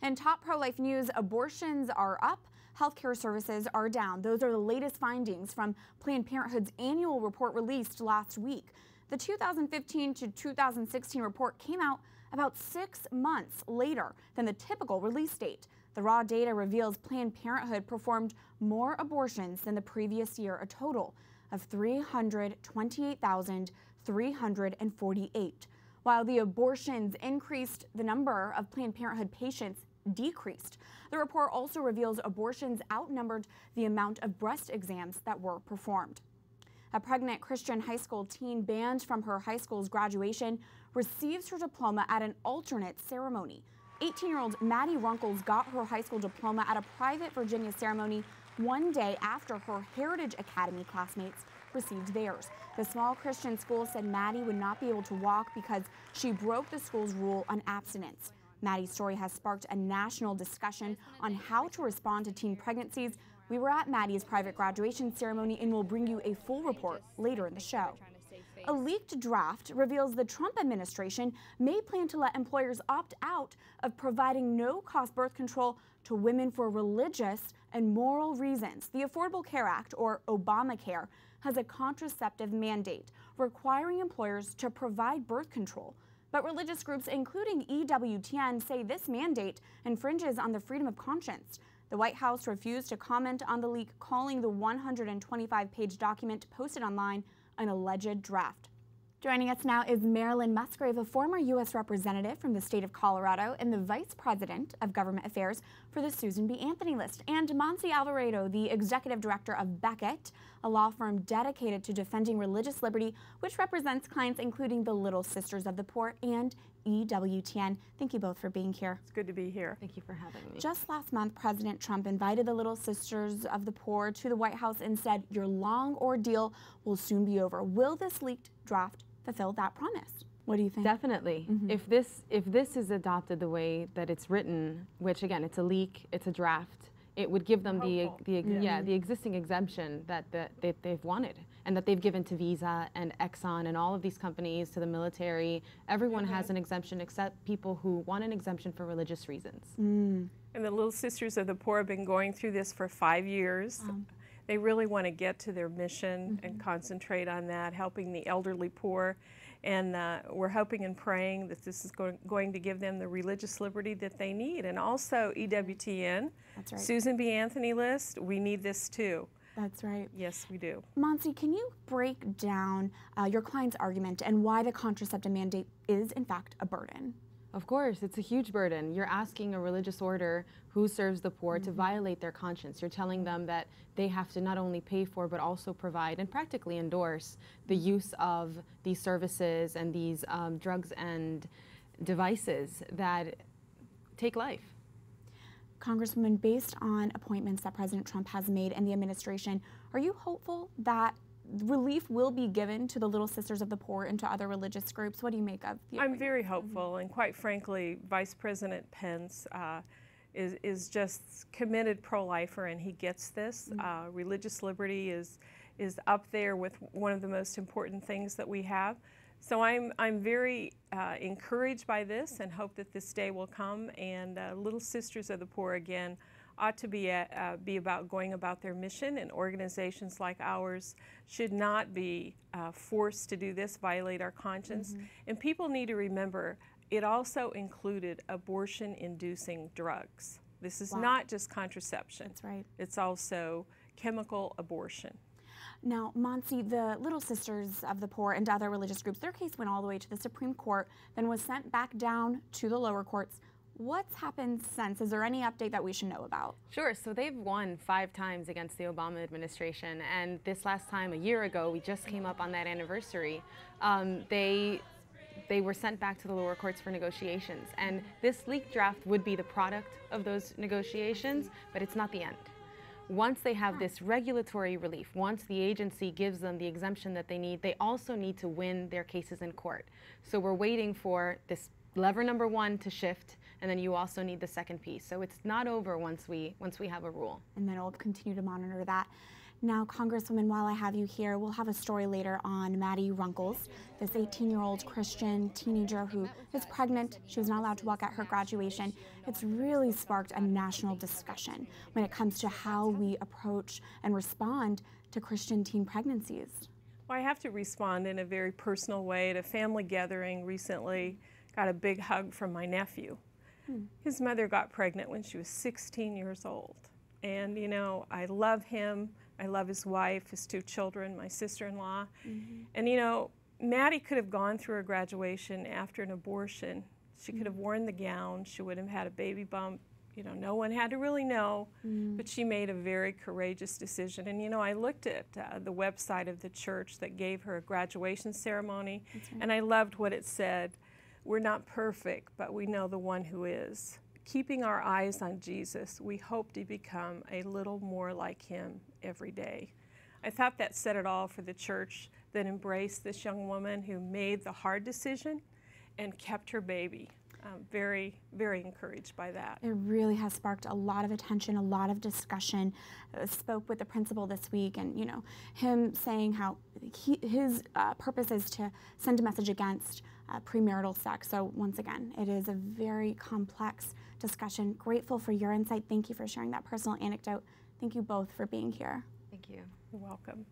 In top pro-life news, abortions are up, healthcare services are down. Those are the latest findings from Planned Parenthood's annual report released last week. The 2015 to 2016 report came out about 6 months later than the typical release date. The raw data reveals Planned Parenthood performed more abortions than the previous year, a total of 328,348. While the abortions increased, the number of Planned Parenthood patients decreased. The report also reveals abortions outnumbered the amount of breast exams that were performed. A pregnant Christian high school teen banned from her high school's graduation receives her diploma at an alternate ceremony. 18-year-old Maddie Runkles got her high school diploma at a private Virginia ceremony one day after her Heritage Academy classmates received theirs. The small Christian school said Maddie would not be able to walk because she broke the school's rule on abstinence. Maddie's story has sparked a national discussion on how to respond to teen pregnancies. We were at Maddie's private graduation ceremony and will bring you a full report later in the show. A leaked draft reveals the Trump administration may plan to let employers opt out of providing no-cost birth control to women for religious and moral reasons. The Affordable Care Act, or Obamacare, has a contraceptive mandate requiring employers to provide birth control. But religious groups, including EWTN, say this mandate infringes on the freedom of conscience. The White House refused to comment on the leak, calling the 125-page document posted online an alleged draft. Joining us now is Marilyn Musgrave, a former U.S. representative from the state of Colorado and the Vice President of Government Affairs for the Susan B. Anthony List, and Monste Alvarado, the Executive Director of Becket, a law firm dedicated to defending religious liberty, which represents clients including the Little Sisters of the Poor and EWTN. Thank you both for being here. It's good to be here. Thank you for having me. Just last month, President Trump invited the Little Sisters of the Poor to the White House and said your long ordeal will soon be over. Will this leaked draft fulfill that promise? What do you think? Definitely. If this is adopted the way that it's written, which again, it's a leak, it's a draft, it would give them the existing exemption that they've wanted and that they've given to Visa and Exxon and all of these companies, to the military. Everyone has an exemption except people who want an exemption for religious reasons. And the Little Sisters of the Poor have been going through this for 5 years. They really want to get to their mission and concentrate on that, helping the elderly poor. And we're hoping and praying that this is going to give them the religious liberty that they need. And also EWTN, That's right. Susan B. Anthony List, we need this too. That's right. Yes, we do. Monste, can you break down your client's argument and why the contraceptive mandate is, in fact, a burden? Of course, it's a huge burden. You're asking a religious order who serves the poor to violate their conscience. You're telling them that they have to not only pay for but also provide and practically endorse the use of these services and these drugs and devices that take life. Congresswoman, based on appointments that President Trump has made and the administration, are you hopeful that relief will be given to the Little Sisters of the Poor and to other religious groups? What do you make of the I'm very hopeful, and quite frankly, Vice President Pence is just committed pro-lifer, and he gets this. Religious liberty is up there with one of the most important things that we have. So I'm very encouraged by this and hope that this day will come, and Little Sisters of the Poor again ought to be about going about their mission, and organizations like ours should not be forced to do this, violate our conscience. And people need to remember, it also included abortion-inducing drugs. This is not just contraception. That's right. It's also chemical abortion. Now, Monste, the Little Sisters of the Poor and other religious groups, their case went all the way to the Supreme Court, then was sent back down to the lower courts. What's happened since? Is there any update that we should know about? Sure. So they've won 5 times against the Obama administration, and this last time, a year ago, we just came up on that anniversary. They were sent back to the lower courts for negotiations, and this leaked draft would be the product of those negotiations, but it's not the end. Once they have this regulatory relief, once the agency gives them the exemption that they need, they also need to win their cases in court. So we're waiting for this lever number 1 to shift, and then you also need the second piece. So it's not over once we have a rule. And then we'll continue to monitor that. Now, Congresswoman, while I have you here, we'll have a story later on Maddie Runkles, this 18-year-old Christian teenager who is pregnant. She was not allowed to walk at her graduation. It's really sparked a national discussion when it comes to how we approach and respond to Christian teen pregnancies. Well, I have to respond in a very personal way. At a family gathering recently, got a big hug from my nephew. His mother got pregnant when she was 16 years old. And, you know, I love him. I love his wife, his 2 children, my sister-in-law. And, you know, Maddie could have gone through her graduation after an abortion. She could have worn the gown. She would have had a baby bump. You know, no one had to really know, but she made a very courageous decision. And, you know, I looked at the website of the church that gave her a graduation ceremony, and I loved what it said. We're not perfect, but we know the one who is. Keeping our eyes on Jesus, we hope to become a little more like him every day. I thought that said it all for the church that embraced this young woman who made the hard decision and kept her baby. Very, very encouraged by that. It really has sparked a lot of attention, a lot of discussion. Spoke with the principal this week, and, you know, him saying how his purpose is to send a message against premarital sex. So once again, it is a very complex discussion. Grateful for your insight. Thank you for sharing that personal anecdote. Thank you both for being here. Thank you. You're welcome.